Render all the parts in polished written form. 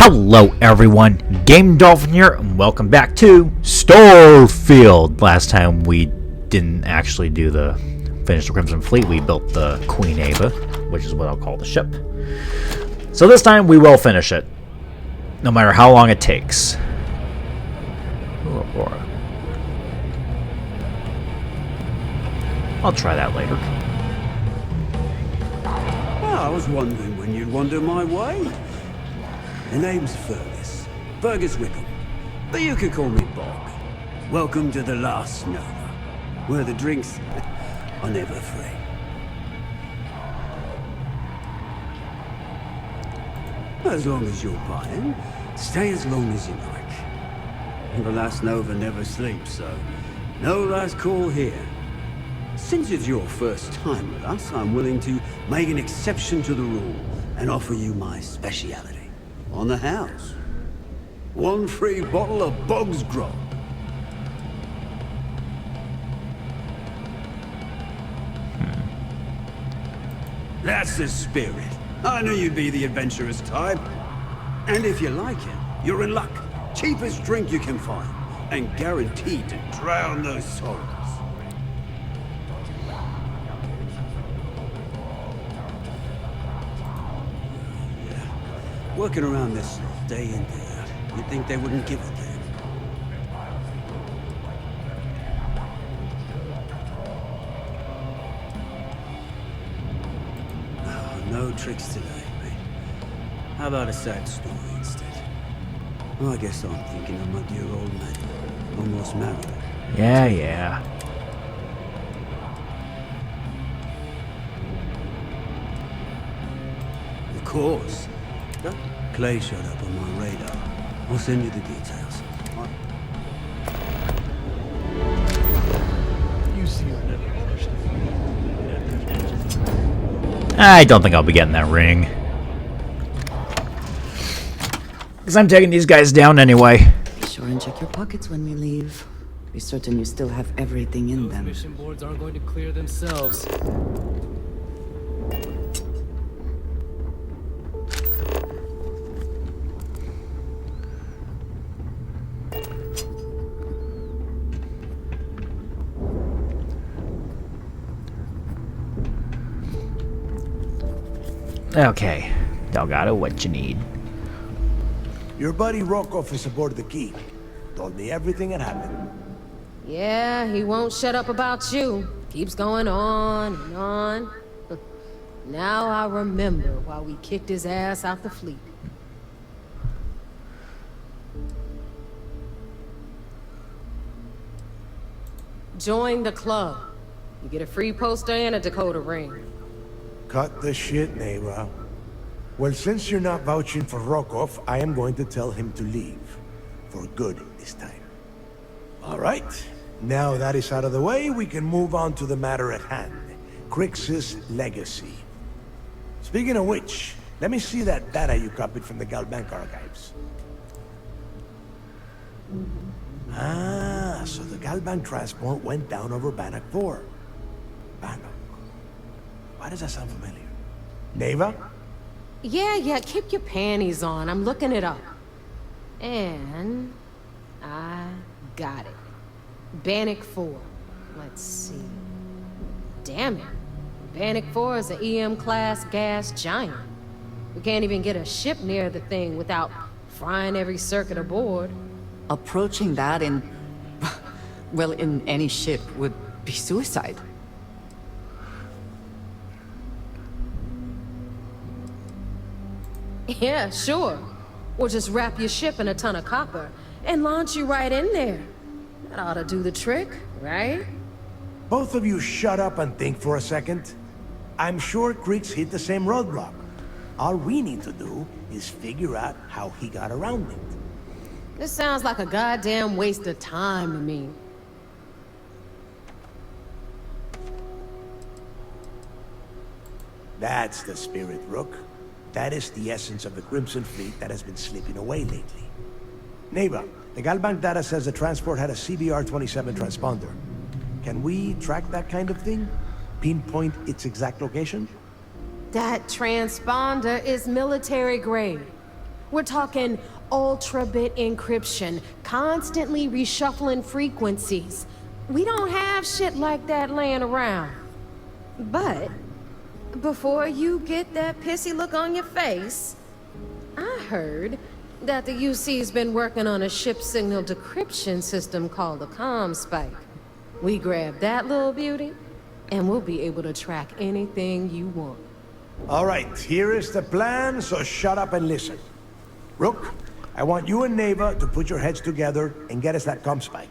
Hello everyone, Game Dolphin here, and welcome back to Starfield. Last time we didn't actually finish the Crimson Fleet, we built the Queen Ava, which is what I'll call the ship. So this time we will finish it, no matter how long it takes. Ooh, Aurora. I'll try that later. Well, I was wondering when you'd wander my way. The name's Fergus Wickham, but you could call me Bog. Welcome to the last Nova, where the drinks are never free. As long as you're buying, stay as long as you like. And the last Nova never sleeps, so no last call here. Since it's your first time with us, I'm willing to make an exception to the rule and offer you my speciality. On the house. One free bottle of Bog's Grog. That's the spirit. I knew you'd be the adventurous type. And if you like it, you're in luck. Cheapest drink you can find. And guaranteed to drown those sorrows. Working around this day in, day out, you'd think they wouldn't give a damn. No tricks today, mate. How about a sad story instead? Well, I guess I'm thinking of my dear old man. Almost married her. Yeah. Of course. Clay showed up on my radar. I'll send you the details. I don't think I'll be getting that ring. Because I'm taking these guys down anyway. Be sure and check your pockets when we leave. Be certain you still have everything in them. Mission boards aren't going to clear themselves. Okay, Delgado, what you need? Your buddy Rokov is aboard the Key. Told me everything that happened. Yeah, he won't shut up about you. Keeps going on and on. Now I remember why we kicked his ass out the fleet. Join the club. You get a free poster and a Dakota ring. Cut the shit, Neva. Well, since you're not vouching for Rokov, I am going to tell him to leave. For good this time. All right. Now that is out of the way, we can move on to the matter at hand. Crix's legacy. Speaking of which, let me see that data you copied from the Galbank archives. Ah, so the Galbank transport went down over Bannock 4. Bannock. Why does that sound familiar? Neva? Yeah, keep your panties on. I'm looking it up. And I got it. Bannock 4. Let's see. Damn it. Bannock 4 is an EM-class gas giant. We can't even get a ship near the thing without frying every circuit aboard. Approaching that in... well, in any ship would be suicide. Yeah, sure. Or just wrap your ship in a ton of copper and launch you right in there. That ought to do the trick, right? Both of you shut up and think for a second. I'm sure Crix hit the same roadblock. All we need to do is figure out how he got around it. This sounds like a goddamn waste of time to me. That's the spirit, Rook. That is the essence of the Crimson Fleet that has been slipping away lately. Neva, the Galbank data says the transport had a CBR-27 transponder. Can we track that kind of thing? Pinpoint its exact location? That transponder is military grade. We're talking ultra-bit encryption, constantly reshuffling frequencies. We don't have shit like that laying around. But before you get that pissy look on your face, I heard that the UC's been working on a ship signal decryption system called a comm spike. We grab that little beauty, and we'll be able to track anything you want. All right, here is the plan, so shut up and listen. Rook, I want you and Neva to put your heads together and get us that comm spike.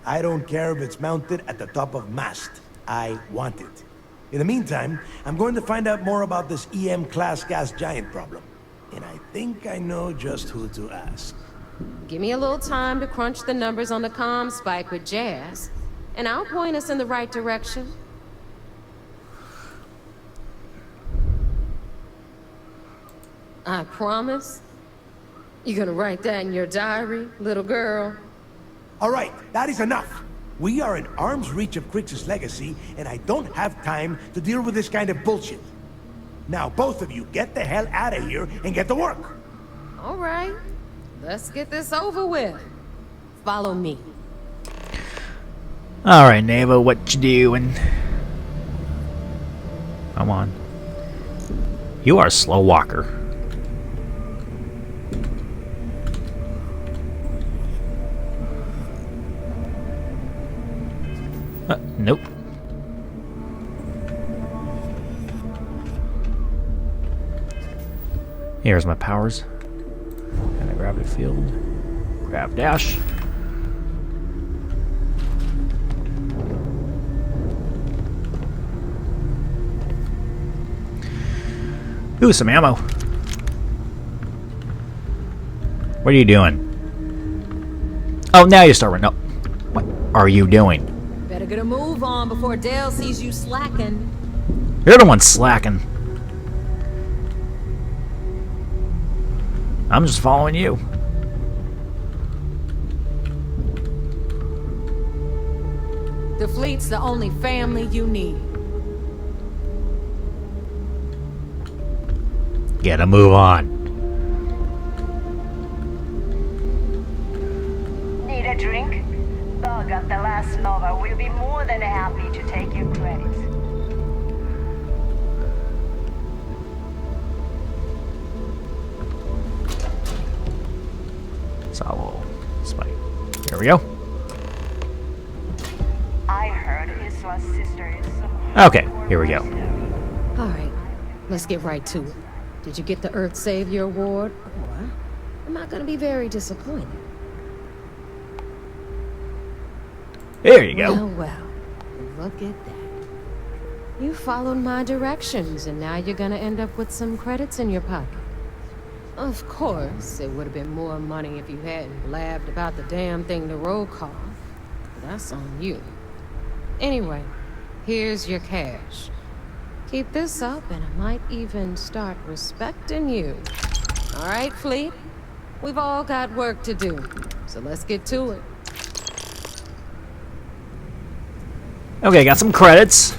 I don't care if it's mounted at the top of mast. I want it. In the meantime, I'm going to find out more about this EM-class gas giant problem. And I think I know just who to ask. Give me a little time to crunch the numbers on the comm spike with Jazz, and I'll point us in the right direction. I promise. You gonna write that in your diary, little girl? All right, that is enough. We are in arm's reach of Crix's legacy, and I don't have time to deal with this kind of bullshit. Now, both of you, get the hell out of here and get to work. All right, let's get this over with. Follow me. All right, Neva, what you doing? Come on. You are a slow walker. Nope. Here's my powers. And a gravity field. Grav dash. Ooh, some ammo. What are you doing? Oh, now you start running. No. What are you doing? Better get a move on before Dale sees you slacking. You're the one slacking. I'm just following you. The fleet's the only family you need. Get a move on. Need a drink? Bug up the last Nova will be more than happy to take your credits. Solo spike. Here we go. I heard Iswa's sister is some... Okay, here we go. All right, let's get right to it. Did you get the Earth Savior Award? Or am I gonna be very disappointed? There you go. Well, look at that. You followed my directions, and now you're gonna end up with some credits in your pocket. Of course, it would have been more money if you hadn't blabbed about the damn thing to roll call. That's on you. Anyway, here's your cash. Keep this up, and I might even start respecting you. All right, Fleet? We've all got work to do, so let's get to it. Okay, got some credits.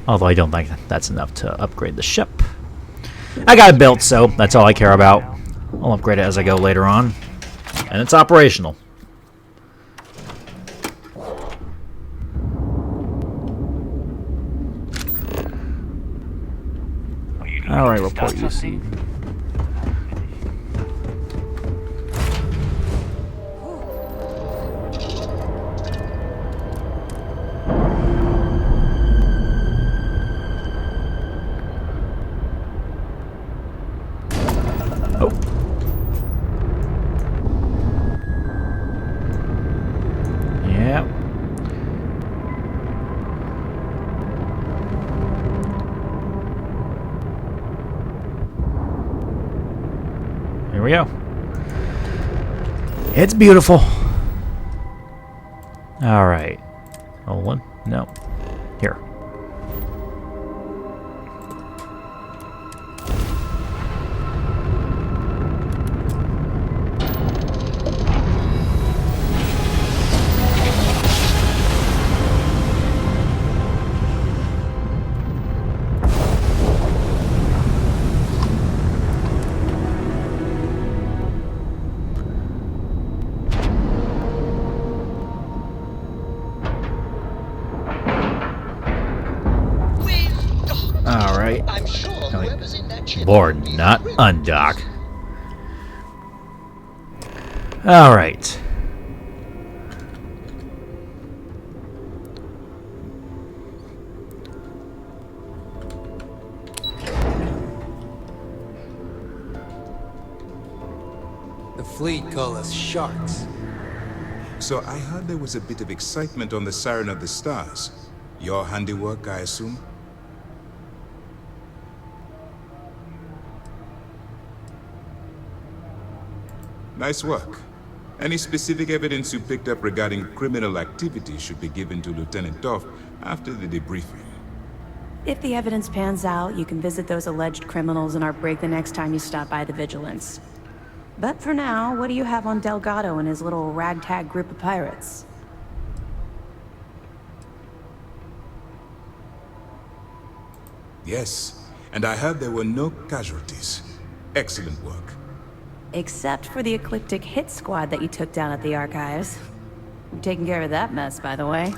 Although I don't think that's enough to upgrade the ship. I got it built, so that's all I care about. I'll upgrade it as I go later on. And it's operational. Alright, report you see. Oh. Yeah. Here we go. It's beautiful. All right. Hold on. No. Here. Board, not undock. Alright. The fleet call us sharks. So I heard there was a bit of excitement on the Siren of the Stars. Your handiwork, I assume? Nice work. Any specific evidence you picked up regarding criminal activity should be given to Lieutenant Duff after the debriefing. If the evidence pans out, you can visit those alleged criminals in our break the next time you stop by the Vigilance. But for now, what do you have on Delgado and his little ragtag group of pirates? Yes, and I heard there were no casualties. Excellent work. Except for the eclectic hit squad that you took down at the archives. You're taking care of that mess, by the way.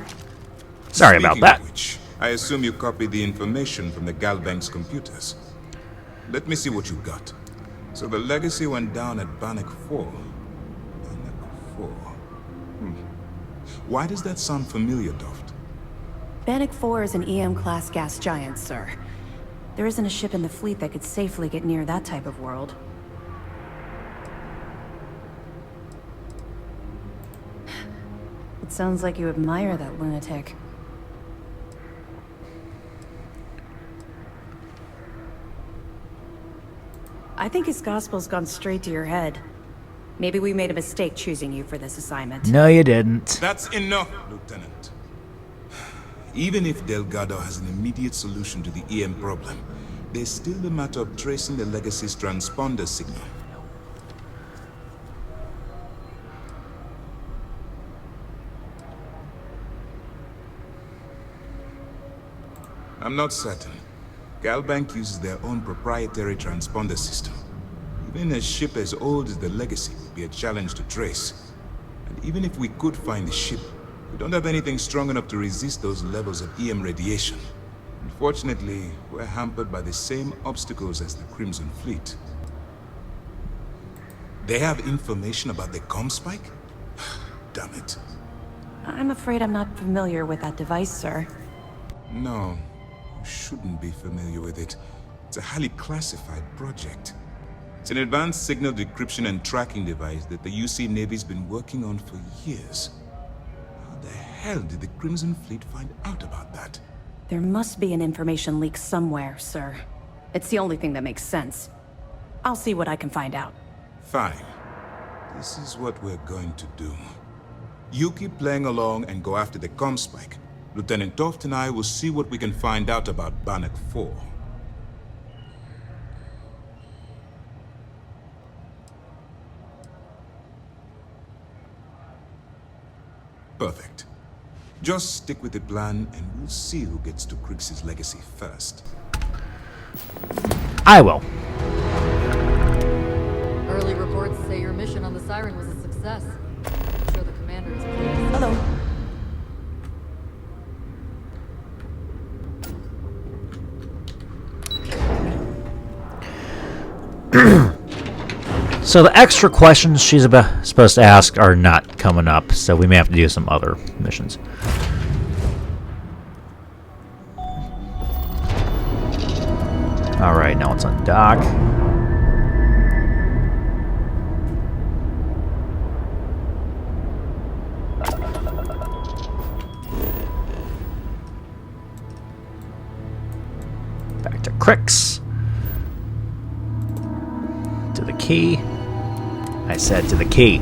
Sorry about that. Speaking of which, I assume you copied the information from the Galbank's computers. Let me see what you got. So the legacy went down at Bannock 4. Bannock 4. Why does that sound familiar, Doft? Bannock 4 is an EM-class gas giant, sir. There isn't a ship in the fleet that could safely get near that type of world. It sounds like you admire that lunatic. I think his gospel's gone straight to your head. Maybe we made a mistake choosing you for this assignment. No, you didn't. That's enough, Lieutenant. Even if Delgado has an immediate solution to the EM problem, there's still the matter of tracing the legacy's transponder signal. I'm not certain. Galbank uses their own proprietary transponder system. Even a ship as old as the Legacy would be a challenge to trace. And even if we could find the ship, we don't have anything strong enough to resist those levels of EM radiation. Unfortunately, we're hampered by the same obstacles as the Crimson Fleet. They have information about the comm spike? Damn it. I'm afraid I'm not familiar with that device, sir. No, you shouldn't be familiar with it. It's a highly classified project. It's an advanced signal decryption and tracking device that the UC Navy's been working on for years. How the hell did the Crimson Fleet find out about that? There must be an information leak somewhere, sir. It's the only thing that makes sense. I'll see what I can find out. Fine. This is what we're going to do. You keep playing along and go after the comm spike. Lieutenant Toft and I will see what we can find out about Bannock 4. Perfect. Just stick with the plan and we'll see who gets to Krix's legacy first. I will. Early reports say your mission on the Siren was a success. I'm sure the commander is pleased. Hello. So the extra questions she's supposed to ask are not coming up, so we may have to do some other missions. Alright, now it's on dock. Back to Crix. To the key. I said to the key.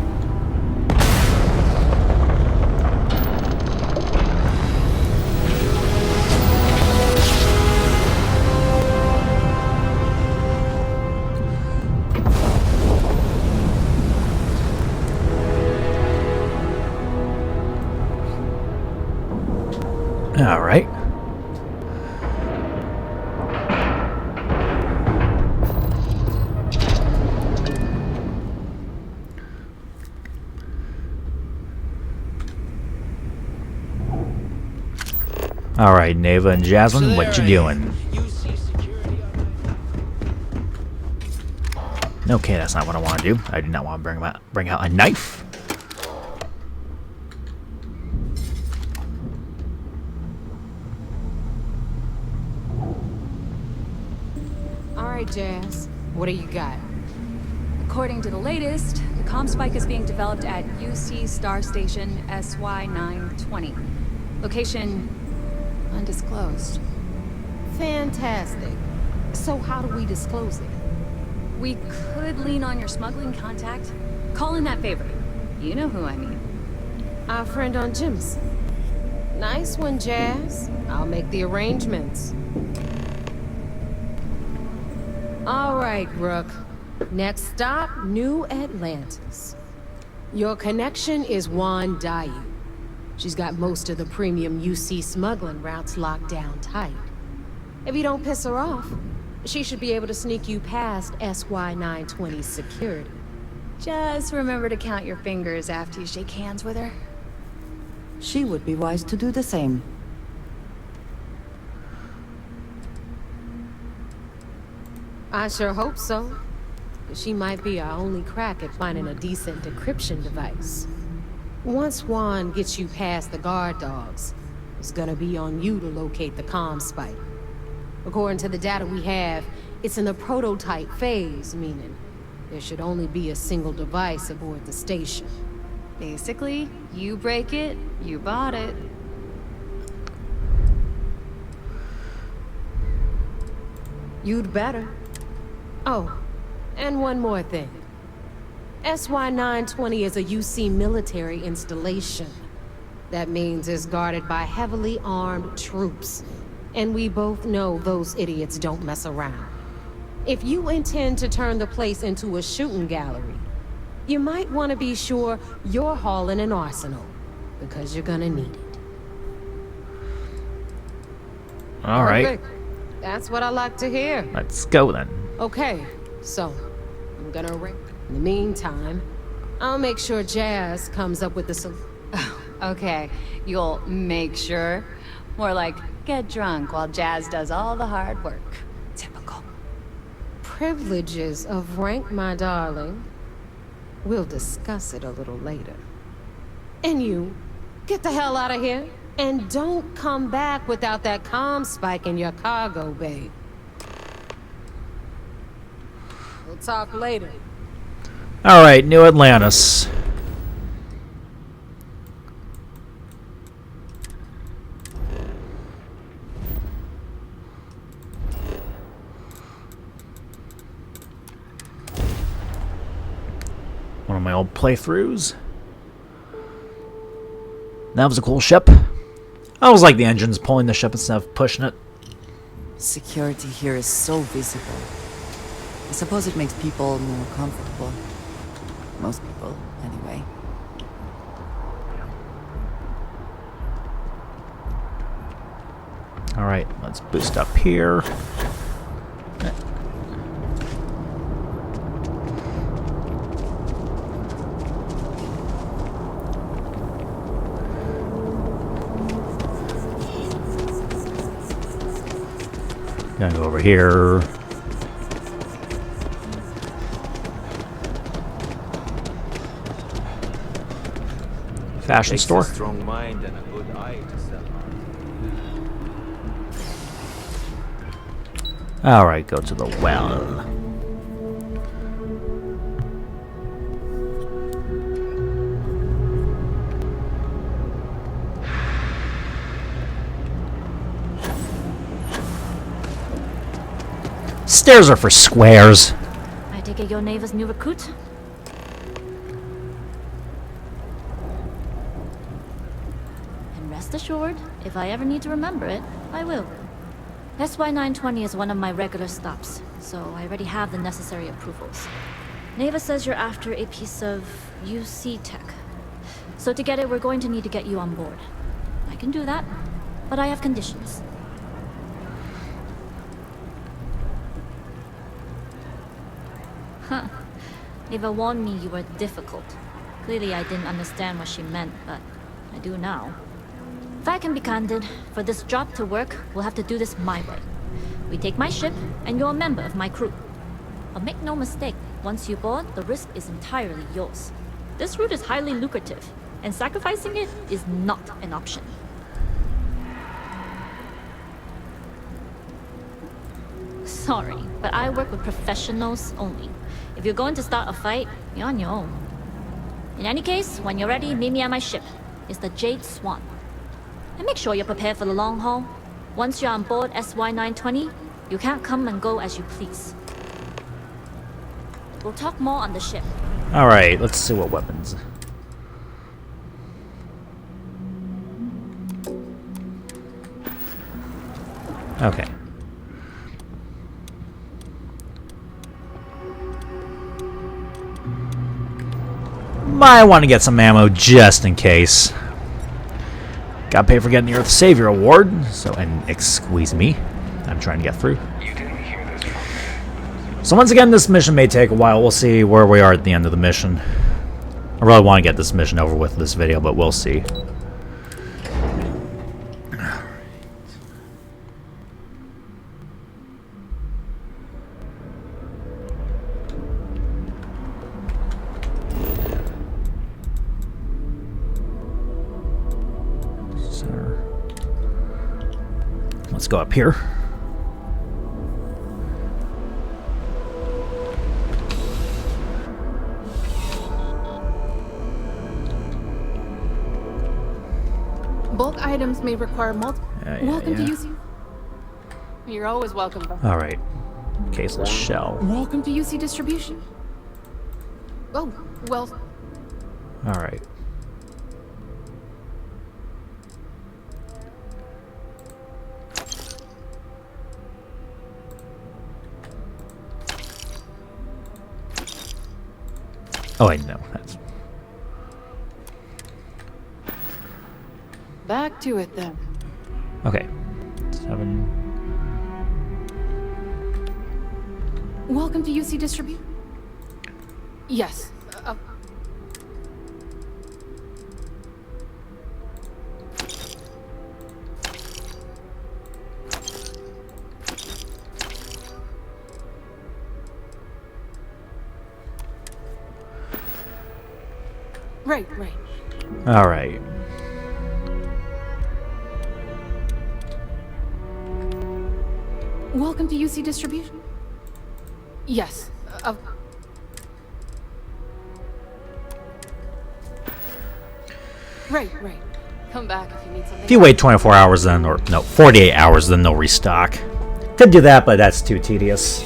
All right. All right, Neva and Jasmine, what you doing? Okay, that's not what I want to do. I do not want to bring out a knife. All right, Jazz. What do you got? According to the latest, the comm spike is being developed at UC Star Station SY-920. Location undisclosed. Fantastic. So how do we disclose it? We could lean on your smuggling contact. Call in that favor. You know who I mean. Our friend on Jim's. Nice one, Jazz. I'll make the arrangements. All right, Rook. Next stop, New Atlantis. Your connection is Juan Dayu. She's got most of the premium UC smuggling routes locked down tight. If you don't piss her off, she should be able to sneak you past SY-920's security. Just remember to count your fingers after you shake hands with her. She would be wise to do the same. I sure hope so. She might be our only crack at finding a decent decryption device. Once Juan gets you past the guard dogs, it's gonna be on you to locate the comm spike. According to the data we have, it's in the prototype phase, meaning there should only be a single device aboard the station. Basically, you break it, you bought it. You'd better. Oh, and one more thing. SY-920 is a UC military installation. That means it's guarded by heavily armed troops. And we both know those idiots don't mess around. If you intend to turn the place into a shooting gallery, you might want to be sure you're hauling an arsenal, because you're gonna need it. All right. Perfect. That's what I like to hear. Let's go then. Okay, so I'm gonna ring. In the meantime, I'll make sure Jazz comes up with the solution. Okay, you'll make sure. More like, get drunk while Jazz does all the hard work. Typical. Privileges of rank, my darling. We'll discuss it a little later. And you, get the hell out of here. And don't come back without that comm spike in your cargo bay. We'll talk later. All right, New Atlantis. One of my old playthroughs. That was a cool ship. I always like the engines pulling the ship instead of pushing it. Security here is so visible. I suppose it makes people more comfortable. Most people, anyway. Alright, let's boost up here. Gonna go over here. Fashion store. A strong mind and a good eye to sell. All right, go to the well. Stairs are for squares. I take it your neighbor's new recruit? And rest assured, if I ever need to remember it, I will. SY-920 is one of my regular stops, so I already have the necessary approvals. Neva says you're after a piece of UC tech. So to get it, we're going to need to get you on board. I can do that, but I have conditions. Huh. Neva warned me you were difficult. Clearly I didn't understand what she meant, but I do now. If I can be candid, for this job to work, we'll have to do this my way. We take my ship, and you're a member of my crew. But make no mistake, Once you board, the risk is entirely yours. This route is highly lucrative, and sacrificing it is not an option. Sorry, but I work with professionals only. If you're going to start a fight, you're on your own. In any case, when you're ready, meet me at my ship. It's the Jade Swan. And make sure you're prepared for the long haul. Once you're on board SY-920, you can't come and go as you please. We'll talk more on the ship. Alright, let's see what weapons. Okay. Might want to get some ammo just in case. Gotta pay for getting the Earth Savior Award, and squeeze me. I'm trying to get through. So once again, this mission may take a while. We'll see where we are at the end of the mission. I really want to get this mission over with this video, but we'll see. Let's go up here. Bulk items may require multiple. Welcome to UC. You're always welcome. All right. Caseless shell. Welcome to UC distribution. Oh, well. All right. Oh, I know. That's... Back to it then. Okay. 7. Welcome to UC distribution. Yes. Right. All right. Welcome to UC distribution. Yes. Right. Come back if you need something. If you wait 24 hours then, or no, 48 hours, then they'll restock. Could do that, but that's too tedious.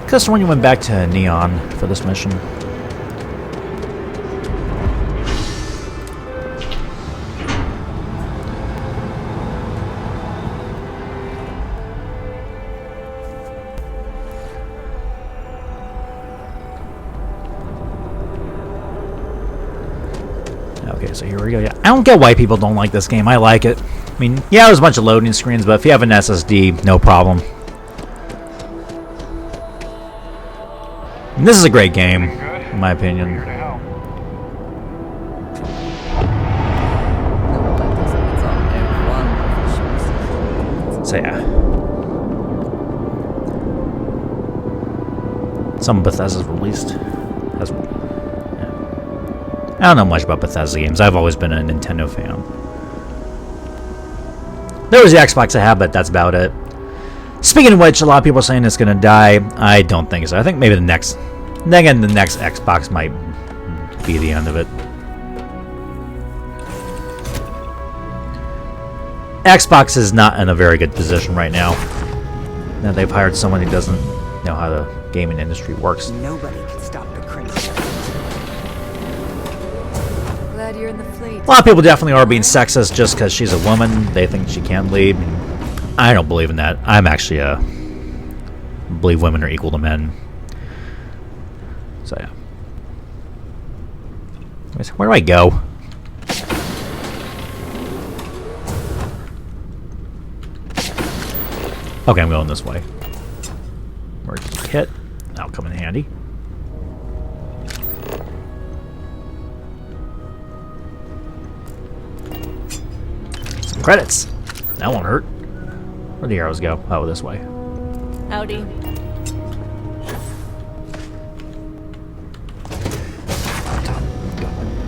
Because when you went back to Neon for this mission. Okay, so here we go. Yeah, I don't get why people don't like this game. I like it. I mean, yeah, there's a bunch of loading screens, but if you have an SSD, no problem. And this is a great game, in my opinion. So yeah. Some Bethesda's released. I don't know much about Bethesda games. I've always been a Nintendo fan. There was the Xbox I have, but that's about it. Speaking of which, a lot of people are saying it's going to die. I don't think so. I think maybe the next Xbox might be the end of it. Xbox is not in a very good position right now. Now they've hired someone who doesn't know how the gaming industry works. Nobody can stop the crazy. Glad you're in the fleet. A lot of people definitely are being sexist just because she's a woman. They think she can't lead. I don't believe in that. I'm actually believe women are equal to men. So yeah. Where do I go? Okay, I'm going this way. Emergency kit. That'll come in handy. Credits. That won't hurt. Where'd the arrows go? Oh, this way. Howdy.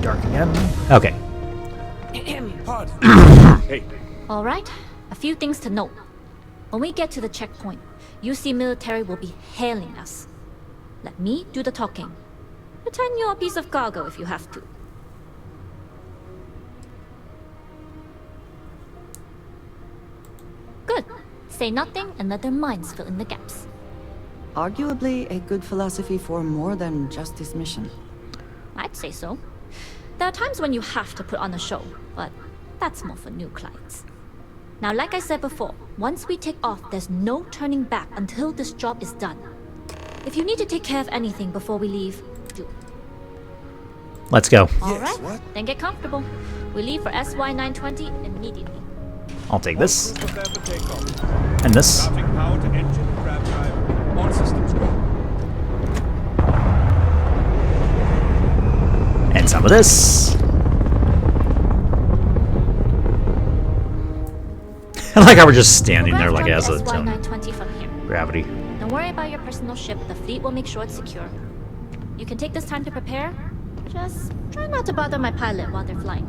Dark again. Okay. Hey. All right. A few things to note. When we get to the checkpoint, UC military will be hailing us. Let me do the talking. Pretend you're a piece of cargo if you have to. Good. Say nothing and let their minds fill in the gaps. Arguably a good philosophy for more than just this mission. I'd say so. There are times when you have to put on a show, but that's more for new clients. Now, like I said before, once we take off, there's no turning back until this job is done. If you need to take care of anything before we leave, do. Let's go. Alright, then get comfortable. We leave for SY-920 immediately. I'll take this. And this. Power to engine and crab drive. All systems go. And some of this. I like how we're just standing there like it has its own SY-920 from here. gravity. Don't worry about your personal ship. The fleet will make sure it's secure. You can take this time to prepare. Just try not to bother my pilot while they're flying.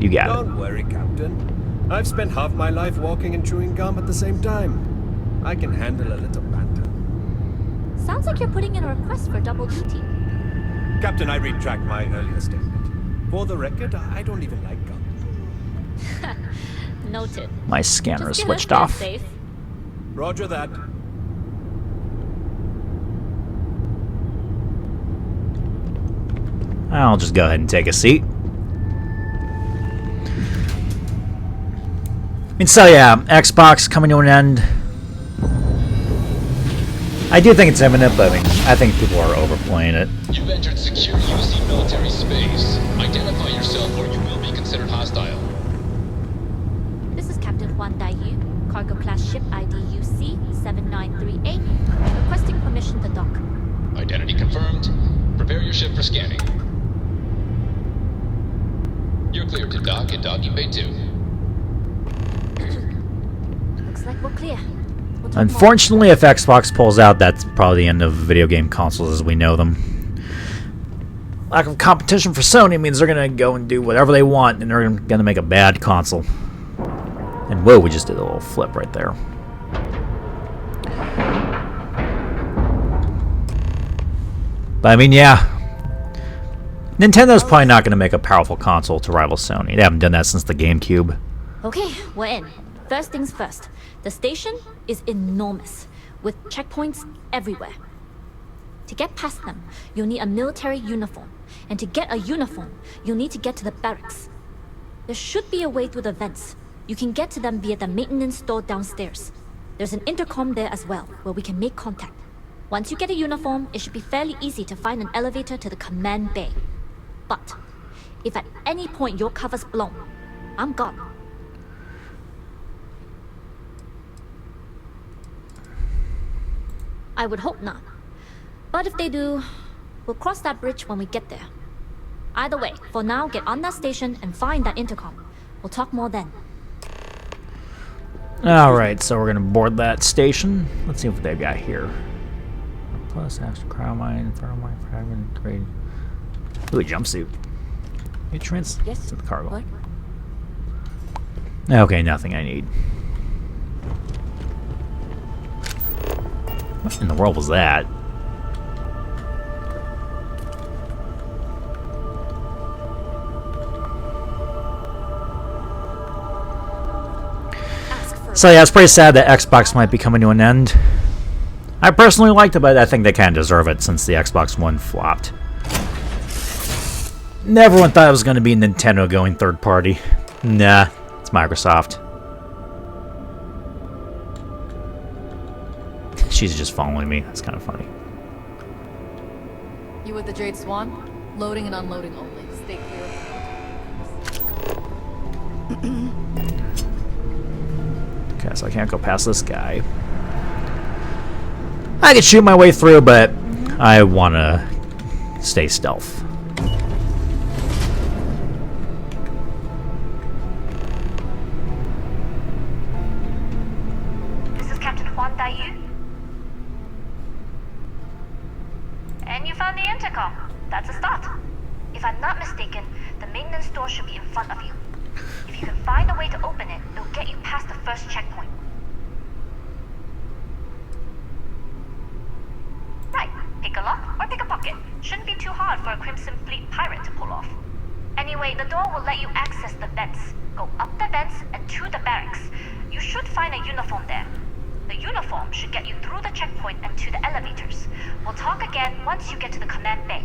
You got it. Don't worry, Captain. I've spent half my life walking and chewing gum at the same time. I can handle a little banter. Sounds like you're putting in a request for double duty. Captain, I retract my earlier statement. For the record, I don't even like gum. Noted. My scanner is Just get switched us there off. safe. Roger that. I'll just go ahead and take a seat. I mean, so yeah, Xbox coming to an end. I do think it's imminent, but I mean, I think people are overplaying it. You've entered secure UC military space. Identify yourself or you will be considered hostile. This is Captain Juan Daiyu, cargo class ship ID UC-7938, requesting permission to dock. Identity confirmed. Prepare your ship for scanning. You're cleared to dock at docking bay 2. Looks like we're clear. We'll talk Unfortunately, if Xbox pulls out, that's probably the end of video game consoles as we know them. Lack of competition for Sony means they're going to go and do whatever they want, and they're going to make a bad console. And whoa, we just did a little flip right there. But I mean, yeah. Nintendo's probably not going to make a powerful console to rival Sony. They haven't done that since the GameCube. more. Okay, we're in. First things first. The station is enormous, with checkpoints everywhere. To get past them, you'll need a military uniform. And to get a uniform, you'll need to get to the barracks. There should be a way through the vents. You can get to them via the maintenance store downstairs. There's an intercom there as well, where we can make contact. Once you get a uniform, it should be fairly easy to find an elevator to the command bay. But if at any point your cover's blown, I'm gone. I would hope not. But if they do, we'll cross that bridge when we get there. Either way, for now, get on that station and find that intercom. We'll talk more then. Alright, so we're going to board that station. Let's see what they've got here. Plus, extra cryo mine, infernal mine, fragment, grade. Ooh, a jumpsuit. Nutrients? Yes. To the cargo. What? Okay, nothing I need. What in the world was that? So yeah, it's pretty sad that Xbox might be coming to an end. I personally liked it, but I think they kind of deserve it since the Xbox One flopped. Everyone thought it was going to be Nintendo going third party. Nah, it's Microsoft. She's just following me. That's kind of funny. You with the Jade Swan? Loading and unloading only. Stay clear of the Okay, so I can't go past this guy. I could shoot my way through, but I want to stay stealth. door will let you access the vents. Go up the vents and to the barracks. You should find a uniform there. The uniform should get you through the checkpoint and to the elevators. We'll talk again once you get to the command bay.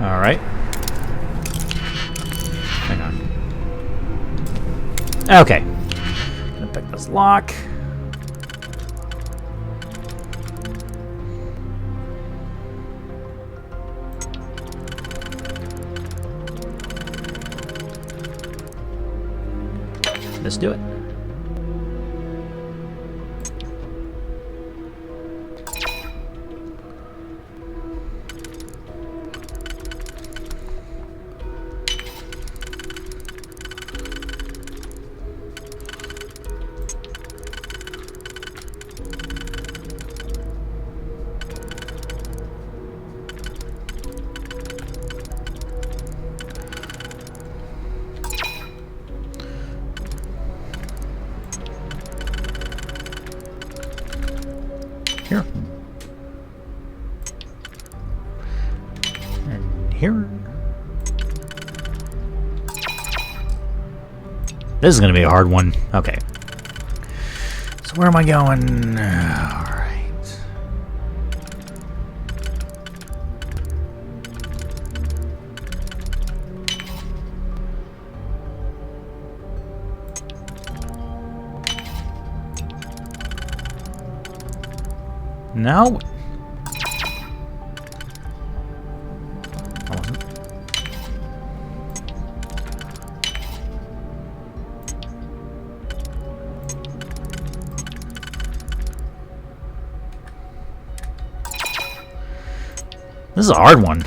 Alright. Hang on. Okay. Gonna pick this lock. Let's do it. Here. And here. This is going to be a hard one. Okay. So where am I going? Alright. No. I wasn't. This is a hard one.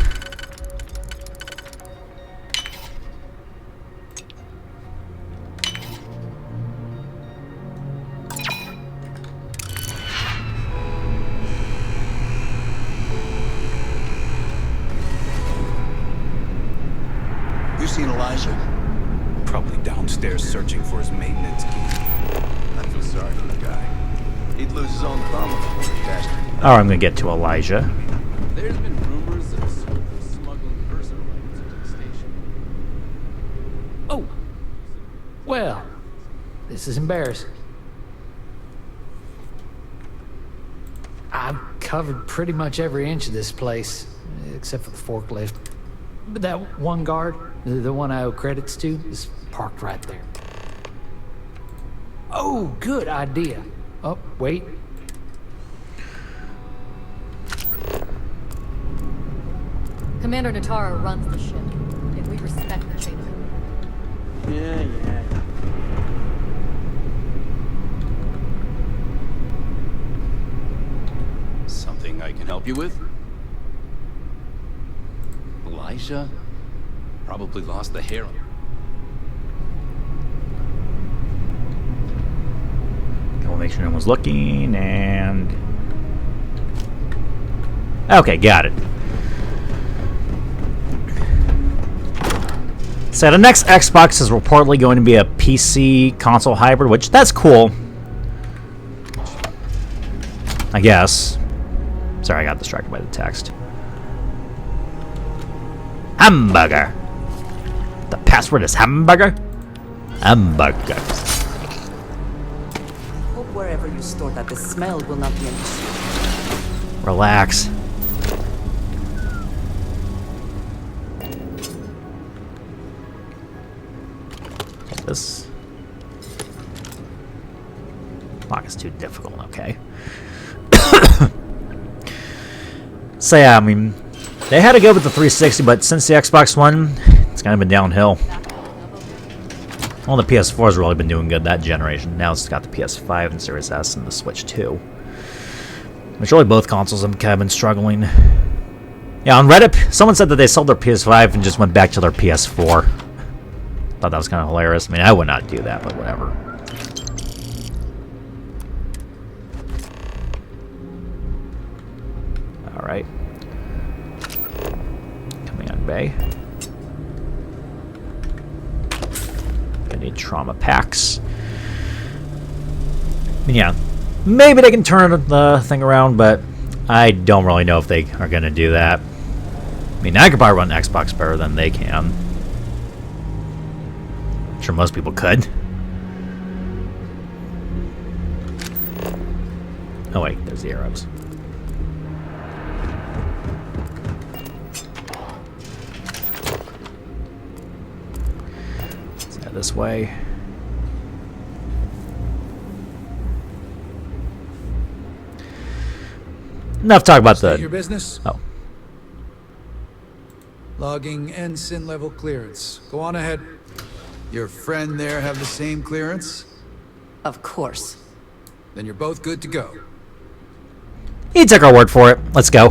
You seen Elijah? Probably downstairs searching for his maintenance key. I feel sorry for the guy. He'd lose his own thumb if he passed. Oh, I'm gonna get to Elijah. There's been rumors of smuggling personal items into the station. Oh! Well, this is embarrassing. I've covered pretty much every inch of this place, except for the forklift. But that one guard, the one I owe credits to, is parked right there. Oh, good idea. Oh, wait. Commander Natara runs the ship, and we respect the chain of command. Yeah. Something I can help you with? Elijah? Probably lost the hair on her. We'll make sure no one's looking, and... Okay, got it. So the next Xbox is reportedly going to be a PC console hybrid, which that's cool. I guess. Sorry, I got distracted by the text. Hamburger. The password is hamburger. Hamburger. Hope wherever you store that the smell will not be an issue. Relax. This lock is too difficult. Okay. So yeah, I mean, they had to go with the 360, but since the Xbox One, it's kind of been downhill. Well, the PS4 has really been doing good that generation. Now it's got the PS5 and Series S and the Switch 2. Which really both consoles have kind of been struggling. Yeah, on Reddit, someone said that they sold their PS5 and just went back to their PS4. Thought that was kind of hilarious. I mean, I would not do that, but whatever. Alright. Command bay. I need trauma packs. I mean, yeah, maybe they can turn the thing around, but I don't really know if they are going to do that. I mean, I could probably run Xbox better than they can. I'm sure most people could. Oh wait, there's the arrows. Let's head this way. Enough talk about State your business? Oh. Logging ensign level clearance. Go on ahead. Your friend there have the same clearance? Of course. Then you're both good to go. He took our word for it. Let's go.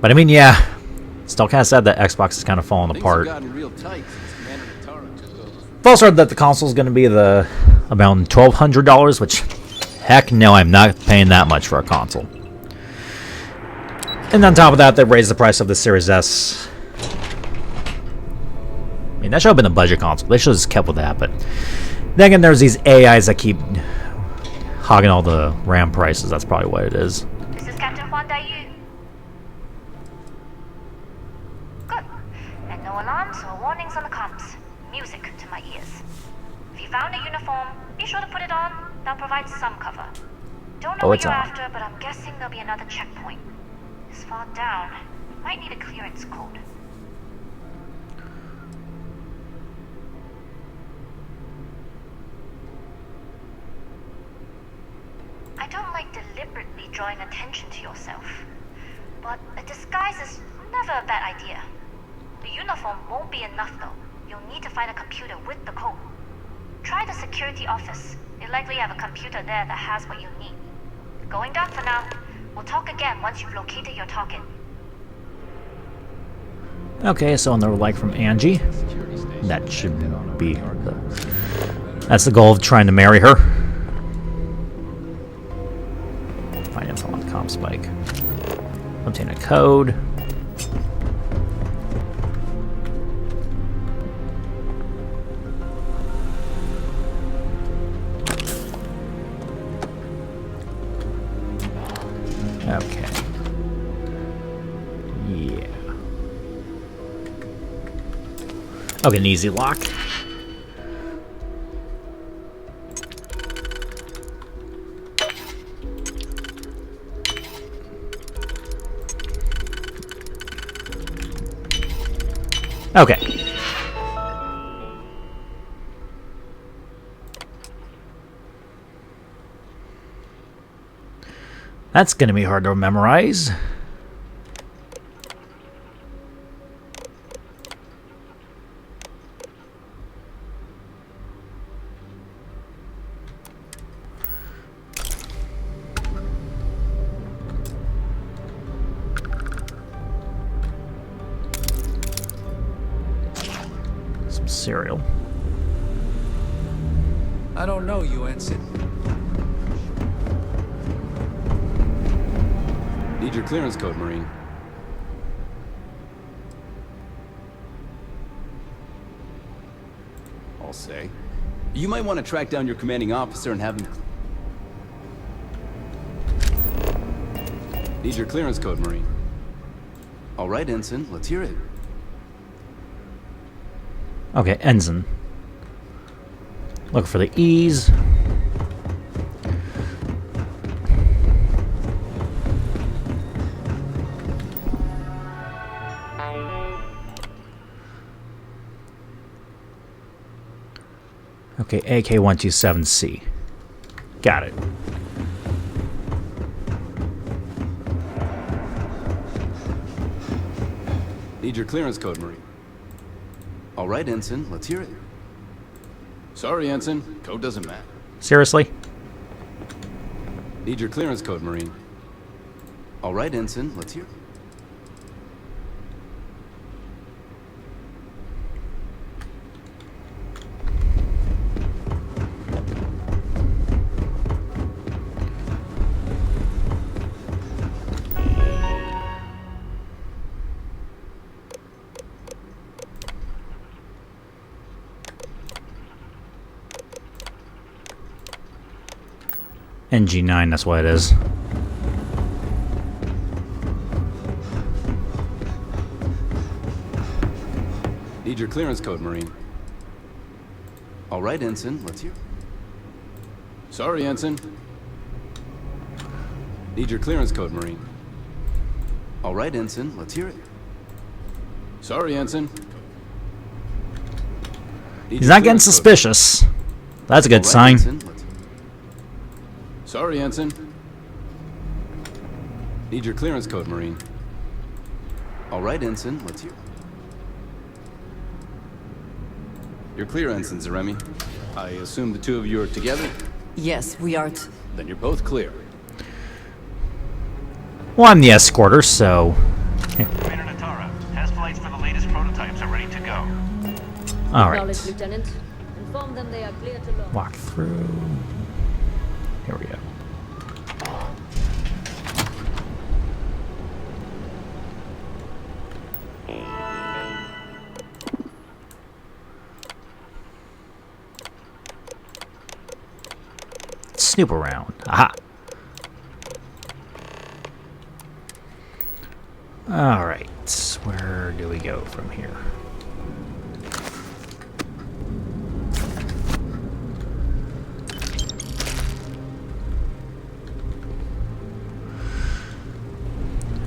But I mean, yeah. Still kind of sad that Xbox is kind of falling apart. I've also heard that the console is going to be around $1,200, which, heck no, I'm not paying that much for a console. And on top of that, they raised the price of the Series S. I mean, that should have been a budget console. They should have just kept with that, but then again, there's these AIs that keep hogging all the RAM prices. That's probably what it is. This is Captain Huan Daiyu. Good. And no alarms or warnings on the comms. Music to my ears. If you found a uniform, be sure to put it on. That'll provide some cover. Don't know what you're after, but I'm guessing there'll be another checkpoint. This far down. Might need a clearance code. I don't like deliberately drawing attention to yourself, but a disguise is never a bad idea. The uniform won't be enough though. You'll need to find a computer with the code. Try the security office. They likely have a computer there that has what you need. Going down for now. We'll talk again once you've located your target. Okay, so another like from Angie. That should be that's the goal of trying to marry her. Find info on the comm spike. Obtain a code. Okay. Yeah. Okay, an easy lock. Okay. That's gonna be hard to memorize. Some cereal. I don't know you, Ensign. Need your clearance code, Marine. I'll say. You might want to track down your commanding officer and have him... Need your clearance code, Marine. All right, Ensign, let's hear it. Okay, Ensign. Look for the E's. Okay, AK-127C. Got it. Need your clearance code, Marine. All right, Ensign, let's hear it. Sorry, Ensign, code doesn't matter. Seriously? Need your clearance code, Marine. All right, Ensign, let's hear it. NG9, that's what it is. Need your clearance code, Marine. All right, Ensign, let's hear. Sorry, Ensign. Need your clearance code, Marine. All right, Ensign, let's hear it. Sorry, Ensign. He's not getting suspicious. That's a good sign. Sorry, Ensign. Need your clearance code, Marine. All right, Ensign, let's hear it. You're clear, Ensign Zaremi. I assume the two of you are together? Yes, we are. Then you're both clear. Well, I'm the escorter, so... Commander Natara, test flights for the latest prototypes are ready to go. Acknowledged, Lieutenant. Inform them they are clear to launch. Walk through. Here we go. Snoop around. Aha. All right. Where do we go from here?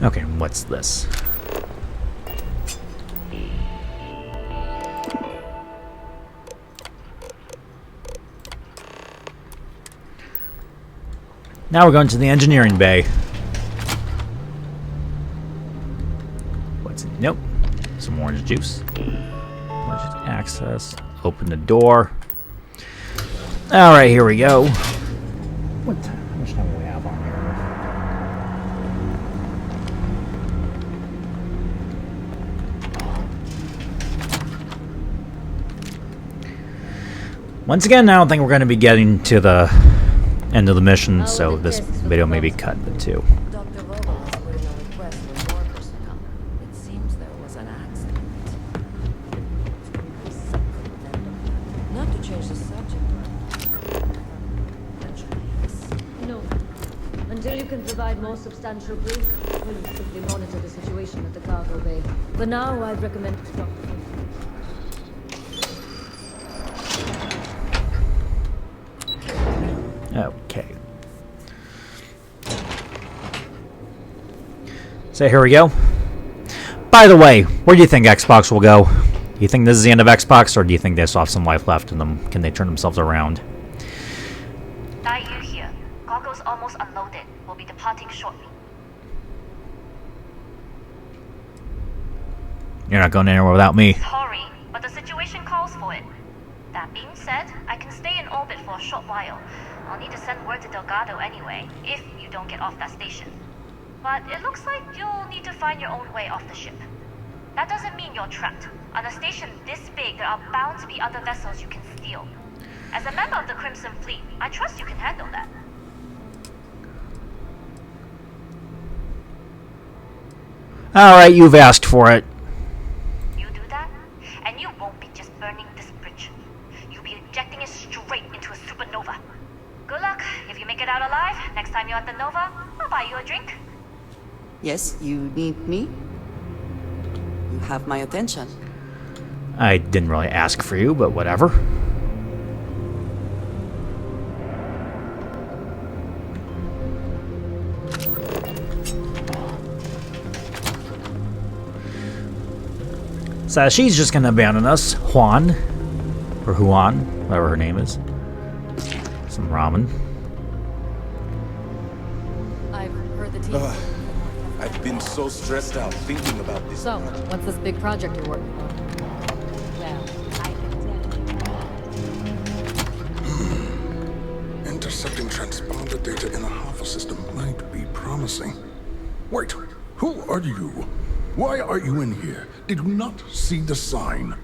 Okay, what's this? Now we're going to the engineering bay. What's in? Nope. Some orange juice. Emergency access. Open the door. Alright, here we go. What time? How much time do we have on here? Once again, I don't think we're going to be getting to the end of the mission, so this video may be cut in two. Dr. Vogel has put in a request for more personnel. It seems there was an accident. Not to change the subject, but... No. Until you can provide more substantial proof, we'll simply monitor the situation at the cargo bay. For now, I'd recommend stop. Okay. So here we go. By the way, where do you think Xbox will go? Do you think this is the end of Xbox, or do you think they still have some life left in them? Can they turn themselves around? Dai Yu here. Cargo's almost unloaded. We'll be departing shortly. You're not going anywhere without me. Sorry, but the situation calls for it. That being said, I can stay in orbit for a short while. I'll need to send word to Delgado anyway, if you don't get off that station. But it looks like you'll need to find your own way off the ship. That doesn't mean you're trapped. On a station this big, there are bound to be other vessels you can steal. As a member of the Crimson Fleet, I trust you can handle that. Alright, you've asked for it. You do that, and you won't be just burning this bridge. You'll be ejecting it straight into a supernova. Good luck. If you make it out alive, next time you're at the Nova, I'll buy you a drink. Yes, you need me? You have my attention. I didn't really ask for you, but whatever. So she's just gonna abandon us. Juan. Or Juan, whatever her name is. Some ramen. I've heard the team. I've been so stressed out thinking about this. So, what's this big project you're working on? Well, I can Intercepting transponder data in the Alpha system might be promising. Wait, who are you? Why are you in here? Did you not see the sign?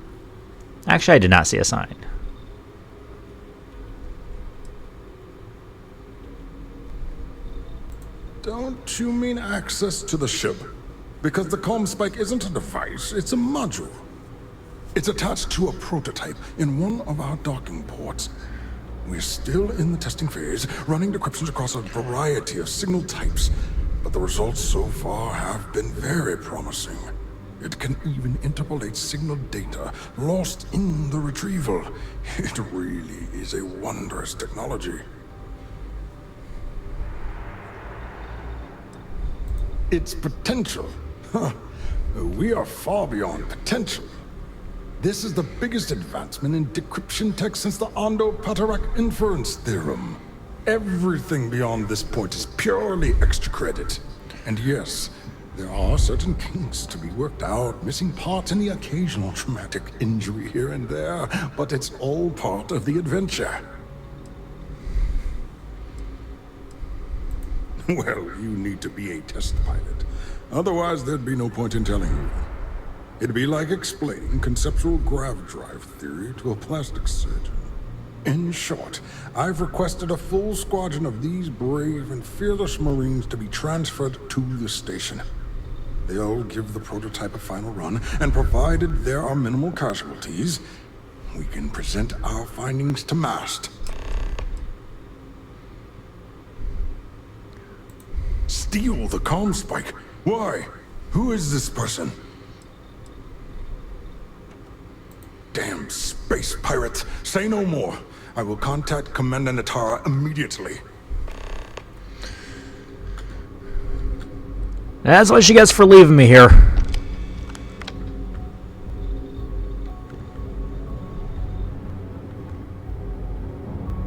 Actually, I did not see a sign. Don't you mean access to the ship? Because the comm spike isn't a device, it's a module. It's attached to a prototype in one of our docking ports. We're still in the testing phase, running decryptions across a variety of signal types, but the results so far have been very promising. It can even interpolate signal data lost in the retrieval. It really is a wondrous technology. Its potential. Huh. We are far beyond potential. This is the biggest advancement in decryption tech since the Ondo-Patarak inference theorem. Everything beyond this point is purely extra credit. And yes, there are certain kinks to be worked out, missing parts and the occasional traumatic injury here and there, but it's all part of the adventure. Well, you need to be a test pilot. Otherwise, there'd be no point in telling you. It'd be like explaining conceptual grav drive theory to a plastic surgeon. In short, I've requested a full squadron of these brave and fearless Marines to be transferred to the station. They'll give the prototype a final run, and provided there are minimal casualties, we can present our findings to MAST. Steal the comm spike? Why? Who is this person? Damn space pirates! Say no more. I will contact Commander Natara immediately. That's what she gets for leaving me here.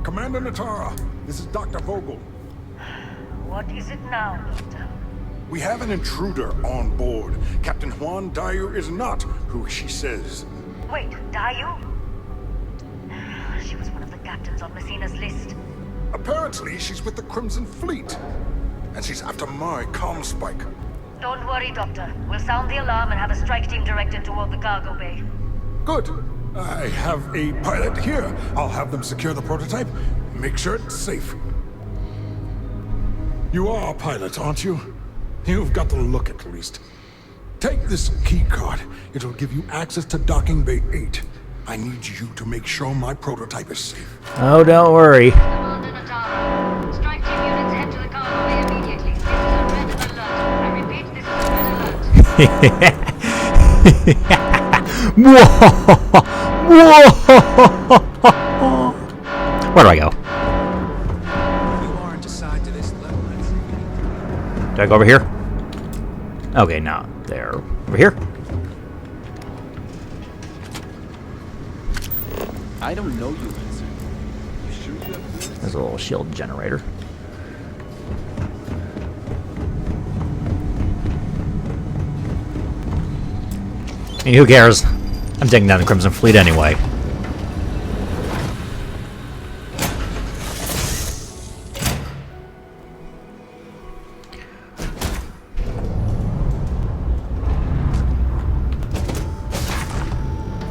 Commander Natara, this is Dr. Vogel. What is it now, Doctor? We have an intruder on board. Captain Juan Dayu is not who she says. Wait, Dayu? She was one of the captains on Messina's list. Apparently, she's with the Crimson Fleet. And she's after my comm spike. Don't worry, Doctor. We'll sound the alarm and have a strike team directed toward the cargo bay. Good. I have a pilot here. I'll have them secure the prototype. Make sure it's safe. You are a pilot, aren't you? You've got the look at least. Take this key card. It'll give you access to Docking Bay 8. I need you to make sure my prototype is safe. Oh, don't worry. Commander Natara, strike team units head to the cargo bay immediately. This is a red alert. I repeat, this is a red alert. Where do I go? You aren't assigned to this level. Do I go over here? Okay, no. There. Over here? I don't know you, Vincent. You sure you have clearance? There's a little shield generator. I mean, who cares? I'm taking down the Crimson Fleet anyway.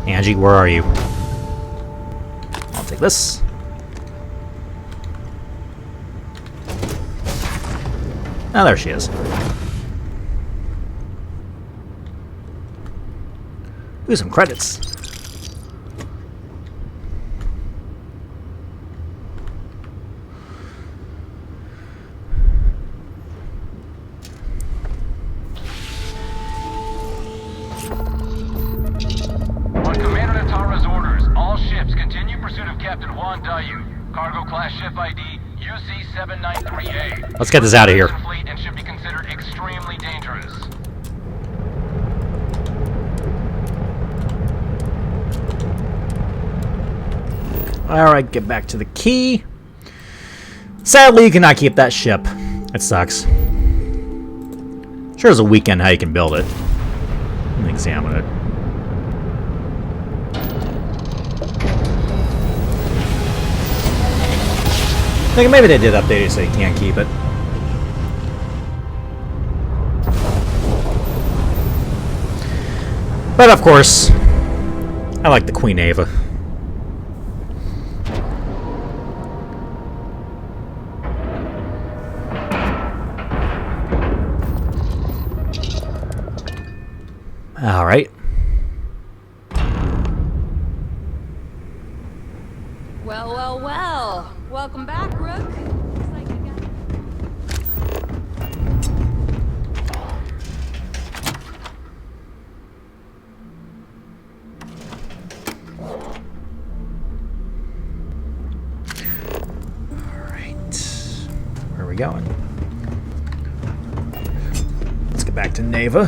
Angie, where are you? I'll take this. Oh, there she is. Ooh, some credits. On Commander Natara's orders, all ships continue pursuit of Captain Juan Dayu. Cargo class ship ID UC-793A. Let's get this out of here. Fleet and should be considered extremely dangerous. Alright, get back to the key. Sadly, you cannot keep that ship. It sucks. Sure, there's a weekend how you can build it. Let me examine it. Like, maybe they did update it so you can't keep it. But of course, I like the Queen Ava. All right. Well, well, well. Welcome back, Rook. Looks like you got... we going? Let's get back to Neva.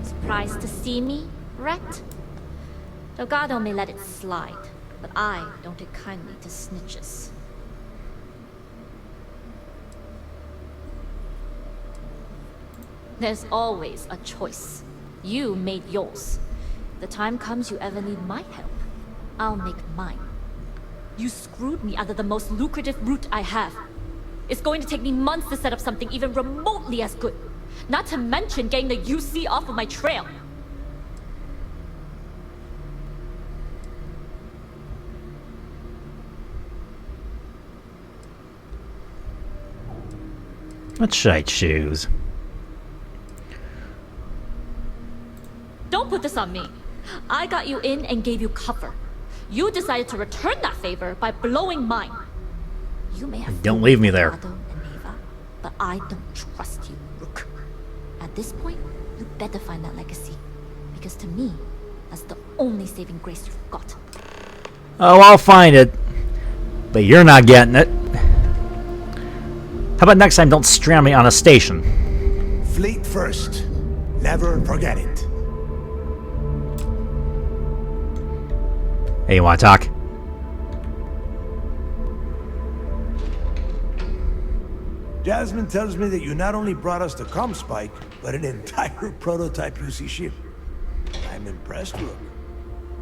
Surprised to see me, Rhett? Delgado may let it slide, but I don't take kindly to snitches. There's always a choice. You made yours. The time comes you ever need my help, I'll make mine. You screwed me out of the most lucrative route I have. It's going to take me months to set up something even remotely as good. Not to mention getting the UC off of my trail. What should I choose? Don't put this on me. I got you in and gave you cover. You decided to return that favor by blowing mine. You may have Don't leave me there. Delgado and Neva, but I don't trust you, Rook. At this point, you better find that legacy. Because to me, that's the only saving grace you've got. Oh, I'll find it. But you're not getting it. How about next time don't strand me on a station? Fleet first. Never forget it. Hey, you wanna talk? Jasmine tells me that you not only brought us the Comspike, but an entire prototype UC ship. I'm impressed, Rook.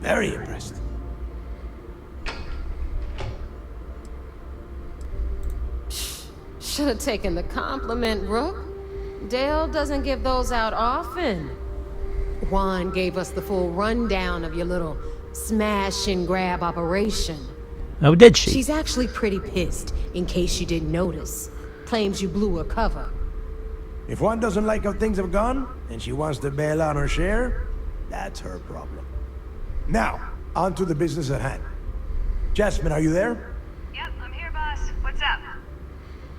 Very impressed. Should have taken the compliment, Rook. Dale doesn't give those out often. Juan gave us the full rundown of your little smash and grab operation. Oh, did she? She's actually pretty pissed, in case you didn't notice. Claims you blew her cover. If one doesn't like how things have gone, and she wants to bail on her share, that's her problem. Now, on to the business at hand. Jasmine, are you there? Yep, I'm here, boss. What's up?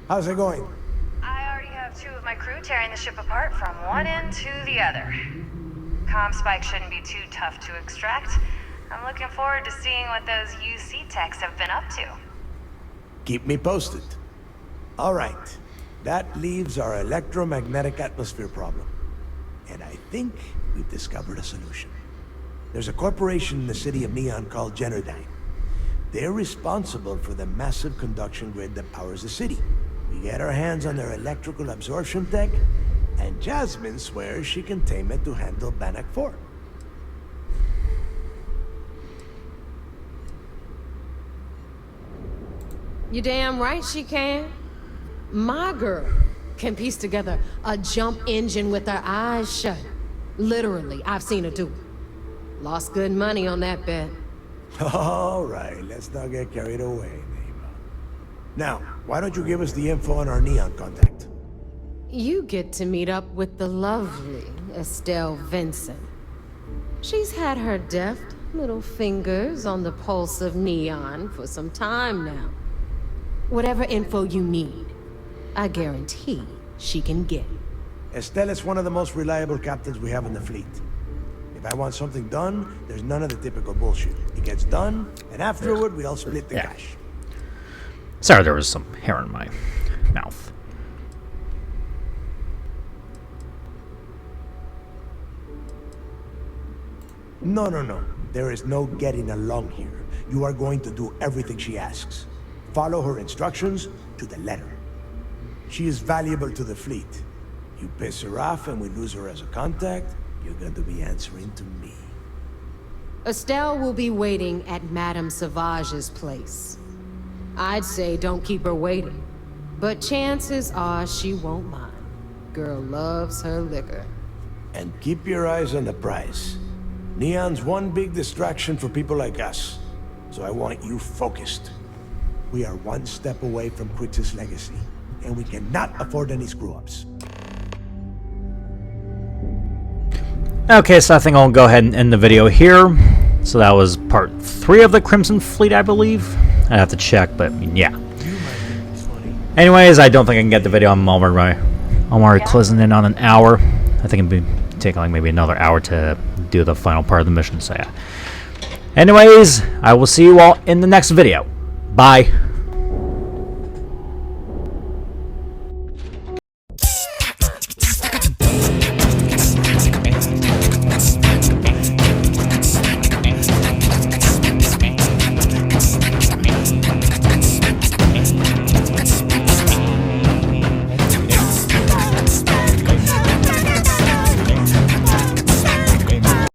How's it going? I already have 2 of my crew tearing the ship apart from one end to the other. Comspike shouldn't be too tough to extract. I'm looking forward to seeing what those UC techs have been up to. Keep me posted. All right. That leaves our electromagnetic atmosphere problem. And I think we've discovered a solution. There's a corporation in the city of Neon called Generdyne. They're responsible for the massive conduction grid that powers the city. We get our hands on their electrical absorption tech, and Jasmine swears she can tame it to handle Bannock 4. You damn right she can. My girl can piece together a jump engine with her eyes shut. Literally, I've seen her do it. Lost good money on that bet. All right, let's not get carried away, Neva. Now, why don't you give us the info on our Neon contact? You get to meet up with the lovely Estelle Vincent. She's had her deft little fingers on the pulse of Neon for some time now. Whatever info you need, I guarantee she can get it. Estelle is one of the most reliable captains we have in the fleet. If I want something done, there's none of the typical bullshit. It gets done, and afterward, we all split the cash. Sorry, there was some hair in my mouth. No. There is no getting along here. You are going to do everything she asks. Follow her instructions to the letter. She is valuable to the fleet. You piss her off and we lose her as a contact, you're going to be answering to me. Estelle will be waiting at Madame Sauvage's place. I'd say don't keep her waiting, but chances are she won't mind. Girl loves her liquor. And keep your eyes on the prize. Neon's one big distraction for people like us, so I want you focused. We are one step away from Quix's legacy, and we cannot afford any screw-ups. Okay, so I think I'll go ahead and end the video here. So that was part 3 of the Crimson Fleet, I believe. I'd have to check, but yeah. Anyways, I don't think I can get the video. I'm already closing in on an hour. I think it'd be taking like maybe another hour to do the final part of the mission. So yeah. Anyways, I will see you all in the next video. Bye.